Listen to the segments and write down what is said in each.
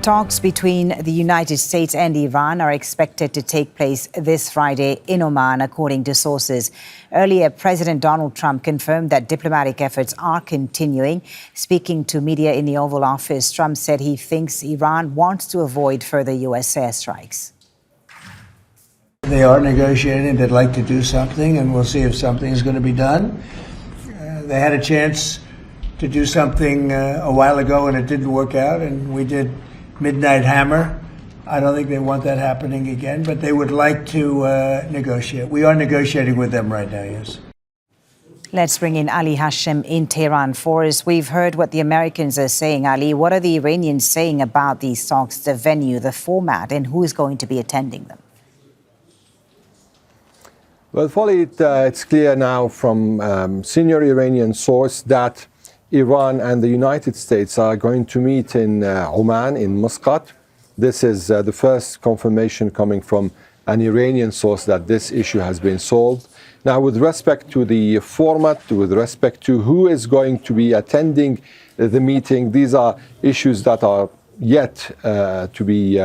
Talks between the United States and Iran are expected to take place this Friday in Oman, according to sources. Earlier, President Donald Trump confirmed that diplomatic efforts are continuing. Speaking to media in the Oval Office, Trump said he thinks Iran wants to avoid further U.S. airstrikes. They are negotiating. They'd like to do something, and we'll see if something is going to be done. They had a chance to do something a while ago, and it didn't work out, and we did Midnight Hammer. I don't think they want that happening again, but they would like to negotiate. We are negotiating with them right now, yes. Let's bring in Ali Hashem in Tehran for us. We've heard what the Americans are saying, Ali. What are the Iranians saying about these talks, the venue, the format, and who is going to be attending them? Well, Folly, it's clear now from senior Iranian source that Iran and the United States are going to meet in Oman, in Muscat. This is the first confirmation coming from an Iranian source that this issue has been solved. Now, with respect to the format, with respect to who is going to be attending the meeting, these are issues that are yet to be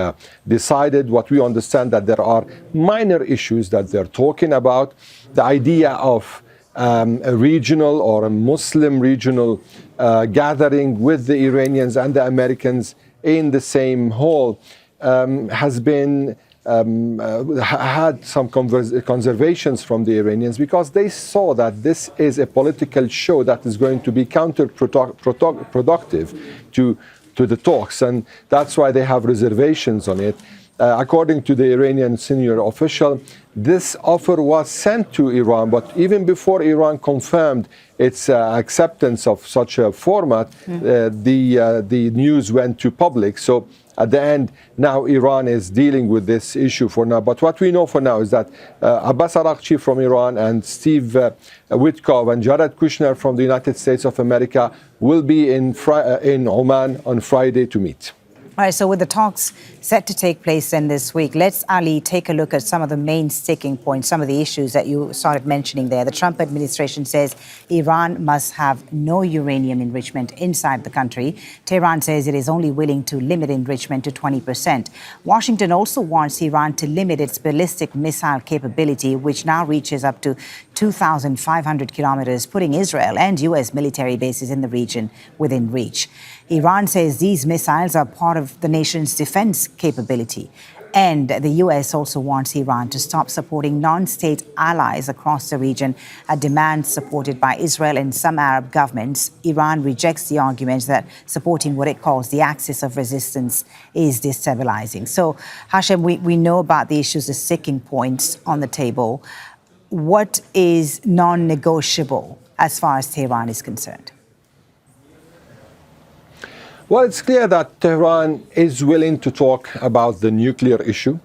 decided. What we understand that there are minor issues that they're talking about. The idea of a regional or a Muslim regional gathering with the Iranians and the Americans in the same hall has been had some conservations from the Iranians, because they saw that this is a political show that is going to be counterproductive to the talks, and that's why they have reservations on it. According to the Iranian senior official, this offer was sent to Iran, but even before Iran confirmed its acceptance of such a format, the news went to public. So at the end, now Iran is dealing with this issue for now. But what we know for now is that Abbas Araqchi from Iran and Steve Witkoff and Jared Kushner from the United States of America will be in Oman on Friday to meet. All right, so with the talks set to take place then this week, let's, Ali, take a look at some of the main sticking points, some of the issues that you started mentioning there. The Trump administration says Iran must have no uranium enrichment inside the country. Tehran says it is only willing to limit enrichment to 20%. Washington also wants Iran to limit its ballistic missile capability, which now reaches up to 2,500 kilometers, putting Israel and U.S. military bases in the region within reach. Iran says these missiles are part of the nation's defense capability. And the U.S. also wants Iran to stop supporting non-state allies across the region, a demand supported by Israel and some Arab governments. Iran rejects the argument that supporting what it calls the axis of resistance is destabilizing. So, Hashem, we know about the issues, the sticking points on the table. What is non-negotiable as far as Tehran is concerned? Well, it's clear that Tehran is willing to talk about the nuclear issue.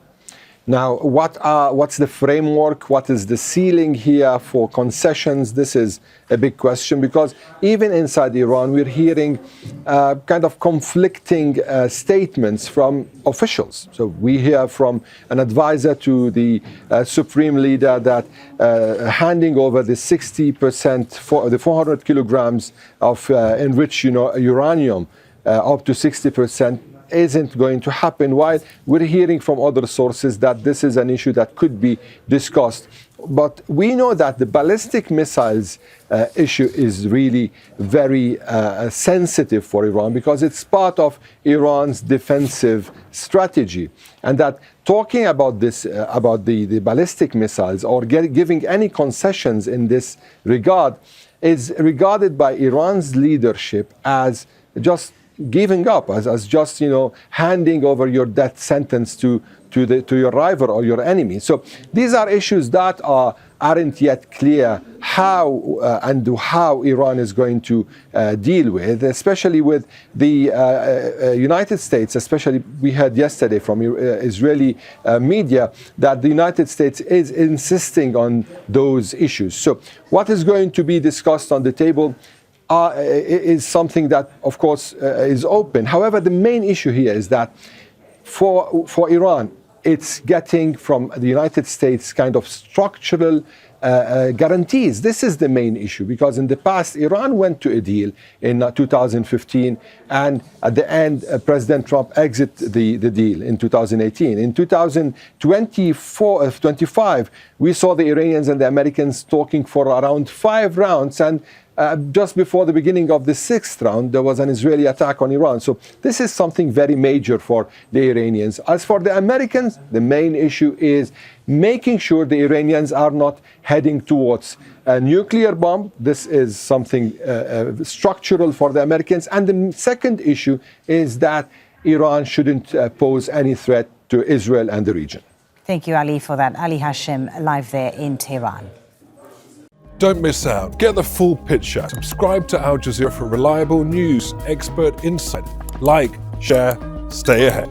Now, what's the framework? What is the ceiling here for concessions? This is a big question, because even inside Iran, we're hearing kind of conflicting statements from officials. So we hear from an advisor to the supreme leader that handing over the 60% for the 400 kilograms of enriched uranium up to 60% isn't going to happen, while we're hearing from other sources that this is an issue that could be discussed. But we know that the ballistic missiles issue is really very sensitive for Iran, because it's part of Iran's defensive strategy, and that talking about this, about the ballistic missiles or giving any concessions in this regard is regarded by Iran's leadership as just giving up, as just, handing over your death sentence to your rival or your enemy. So these are issues that aren't yet clear how Iran is going to deal with, especially with the United States. Especially, we heard yesterday from Israeli media that the United States is insisting on those issues. So what is going to be discussed on the table is something that, of course, is open. However, the main issue here is that for Iran, it's getting from the United States kind of structural guarantees. This is the main issue, because in the past, Iran went to a deal in 2015, and at the end, President Trump exited the deal in 2018. In 2025, we saw the Iranians and the Americans talking for around 5 rounds, and just before the beginning of the 6th round, there was an Israeli attack on Iran. So this is something very major for the Iranians. As for the Americans, the main issue is making sure the Iranians are not heading towards a nuclear bomb. This is something structural for the Americans. And the second issue is that Iran shouldn't pose any threat to Israel and the region. Thank you, Ali, for that. Ali Hashim, live there in Tehran. Don't miss out. Get the full picture. Subscribe to Al Jazeera for reliable news, expert insight. Like, share, stay ahead.